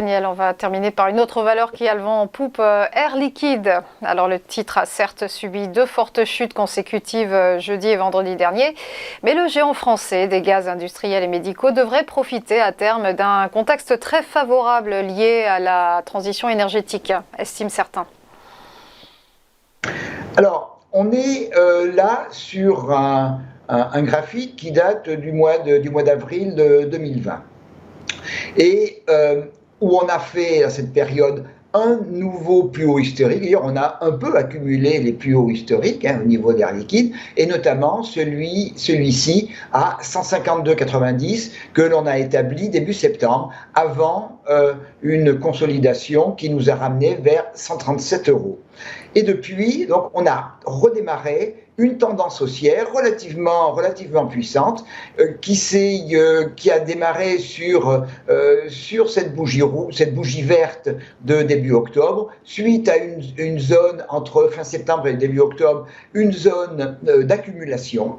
Daniel, on va terminer par une autre valeur qui a le vent en poupe, Air Liquide. Alors le titre a certes subi 2 fortes chutes consécutives jeudi et vendredi dernier, mais le géant français des gaz industriels et médicaux devrait profiter à terme d'un contexte très favorable lié à la transition énergétique, estiment certains. Alors, on est là sur un graphique qui date du mois d'avril de 2020 et où on a fait à cette période un nouveau plus haut historique. D'ailleurs, on a un peu accumulé les plus hauts historiques au niveau d'Air Liquide, et notamment celui-ci à 152,90 que l'on a établi début septembre, avant une consolidation qui nous a ramené vers 137 €. Et depuis, donc, on a redémarré une tendance haussière relativement puissante qui a démarré sur cette bougie verte de début octobre, suite à une zone entre fin septembre et début octobre, une zone d'accumulation.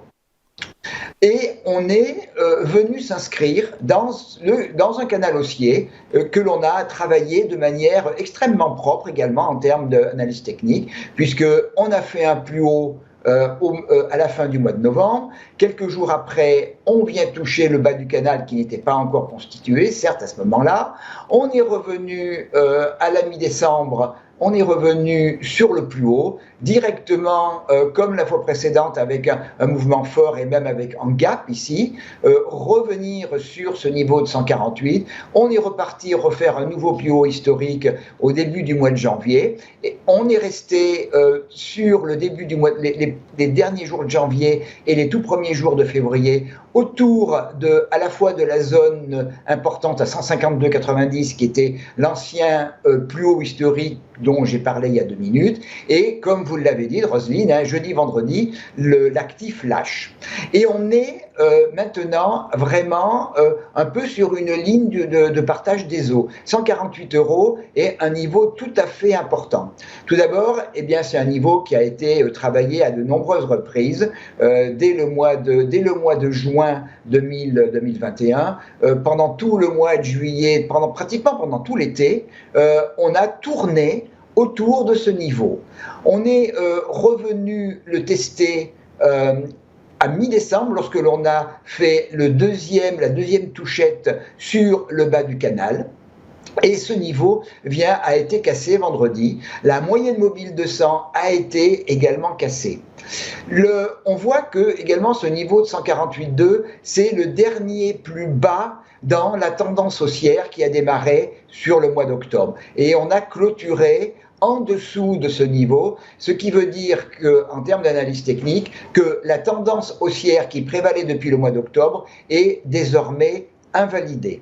Et on est venu s'inscrire dans un canal haussier que l'on a travaillé de manière extrêmement propre également en termes d'analyse technique, puisqu'on a fait un plus haut à la fin du mois de novembre. Quelques jours après, on vient toucher le bas du canal qui n'était pas encore constitué, certes à ce moment-là. On est revenu à la mi-décembre, on est revenu sur le plus haut, directement, comme la fois précédente, avec un mouvement fort et même avec un gap ici, revenir sur ce niveau de 148. On est reparti refaire un nouveau plus haut historique au début du mois de janvier. Et on est resté sur le début du mois, les derniers jours de janvier et les tout premiers jours de février, autour à la fois de la zone importante à 152,90 qui était l'ancien plus haut historique dont j'ai parlé il y a 2 minutes, et comme vous l'avez dit, Roselyne, jeudi, vendredi, l'actif lâche. Et on est maintenant vraiment un peu sur une ligne de partage des eaux. 148 € est un niveau tout à fait important. Tout d'abord, eh bien, c'est un niveau qui a été travaillé à de nombreuses reprises dès le mois de juin 2021, pendant tout le mois de juillet, pratiquement pendant tout l'été, on a tourné autour de ce niveau. On est revenu le tester à mi-décembre, lorsque l'on a fait la deuxième touchette sur le bas du canal. Et ce niveau a été cassé vendredi. La moyenne mobile de 100 a été également cassée. On voit que également ce niveau de 148,2, c'est le dernier plus bas dans la tendance haussière qui a démarré sur le mois d'octobre. Et on a clôturé en dessous de ce niveau, ce qui veut dire qu'en termes d'analyse technique, que la tendance haussière qui prévalait depuis le mois d'octobre est désormais invalidée.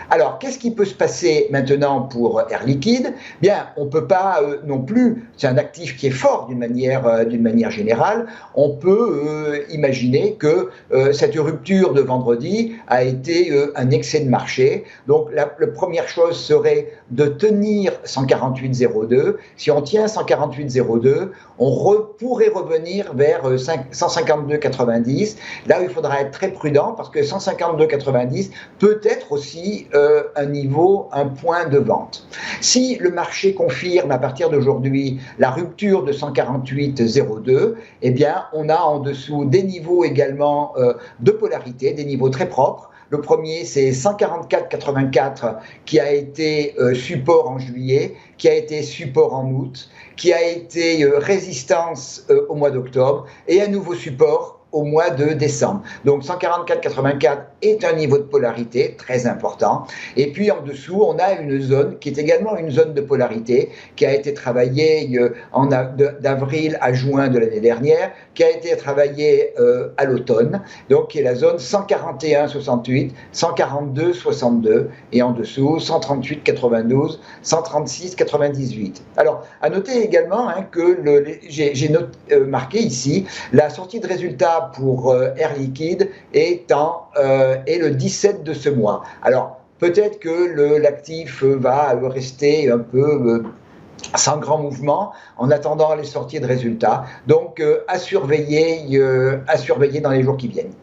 Alors, qu'est-ce qui peut se passer maintenant pour Air Liquide ? Bien, on ne peut pas non plus, c'est un actif qui est fort d'une manière générale, on peut imaginer que cette rupture de vendredi a été un excès de marché. Donc, la première chose serait de tenir 148,02. Si on tient 148,02, on pourrait revenir vers 152,90. Là, il faudra être très prudent parce que 152,90 peut être aussi un point de vente. Si le marché confirme à partir d'aujourd'hui la rupture de 148,02, eh bien, on a en dessous des niveaux également de polarité, des niveaux très propres. Le premier, c'est 144,84 qui a été support en juillet, qui a été support en août, qui a été résistance au mois d'octobre et un nouveau support au mois de décembre. Donc 144,84 est un niveau de polarité très important. Et puis en dessous, on a une zone qui est également une zone de polarité qui a été travaillée d'avril à juin de l'année dernière, qui a été travaillée à l'automne, donc qui est la zone 141,68, 142,62 et en dessous 138,92, 136,98. Alors, à noter également que j'ai marqué ici la sortie de résultats pour Air Liquide est le 17 de ce mois. Alors, peut-être que l'actif va rester un peu sans grand mouvement en attendant les sorties de résultats. Donc, à surveiller dans les jours qui viennent.